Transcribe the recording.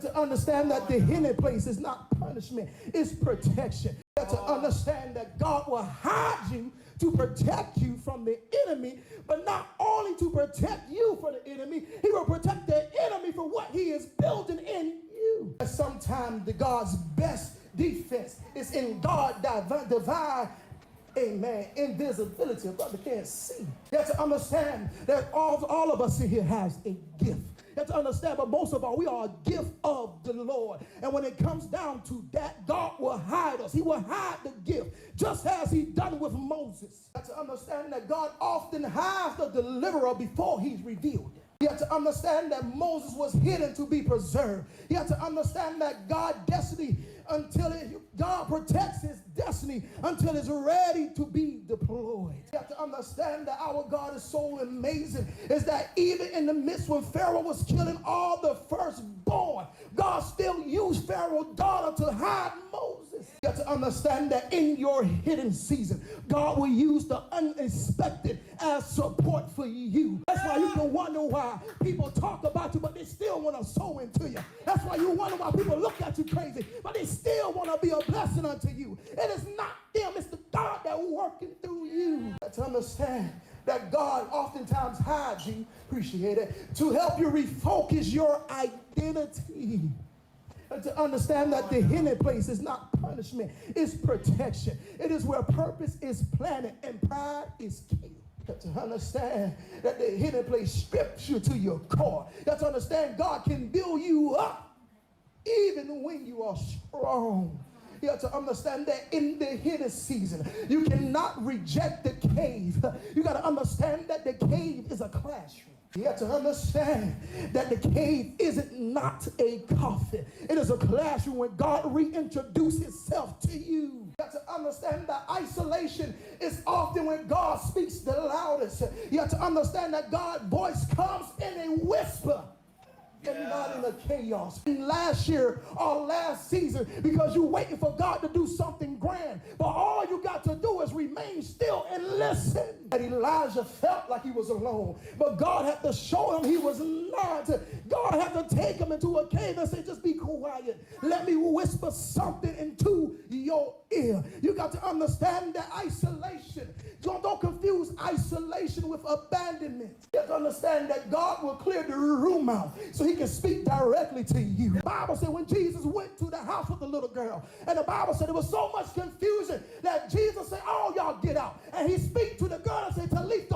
To understand that the hidden place is not punishment, it's protection. To understand that God will hide you to protect you from the enemy, but not only to protect you from the enemy, he will protect the enemy for what he is building in you. Sometimes the God's best defense is in God divine, amen, invisibility. A brother can't see. You have to understand that all of us in here has a gift. You have to understand, but most of all, we are a gift of the Lord. And when it comes down to that, God will hide us. He will hide the gift, just as he done with Moses. You have to understand that God often hides the deliverer before he's revealed. You have to understand that Moses was hidden to be preserved. You have to understand that God's destiny, God protects his destiny until it's ready to be deployed. You have to understand that our God is so amazing, is that even in the midst when Pharaoh was killing all the firstborn, God still used Pharaoh's daughter to hide Moses. You have to understand that in your hidden season, God will use the unexpected as support for you. That's why you can wonder why people talk about you, but they still want to sow into you. That's why you wonder why people look at you crazy, but they still want to be a blessing unto you. It is not them, it's the God that's working through you. To understand that God oftentimes hides you, appreciate it, to help you refocus your identity. And to understand that the hidden place is not punishment, it's protection. It is where purpose is planted and pride is killed. To understand that the hidden place strips you to your core. You have to understand God can build you up even when you are strong. You have to understand that in the hidden season, you cannot reject the cave. You got to understand that the cave is a classroom. You have to understand that the cave isn't not a coffin. It is a classroom where God reintroduces himself to you. You have to understand that isolation is often when God speaks the loudest. You have to understand that God's voice comes in a whisper and not in a chaos. And last year or last season, because you're waiting for God to do something grand, but all you got to do is remain still and listen. And Elijah felt like he was alone, but God had to show him he was not. God had to take him into a cave and say, just be quiet. Let me whisper something into your ear. You got to understand that isolation. Don't confuse isolation with abandonment. You have to understand that God will clear the room out so he can speak directly to you. The Bible said when Jesus went to the house with the little girl, and the Bible said there was so much confusion that Jesus said, oh, y'all get out. And he speak to the girl and said, Talitha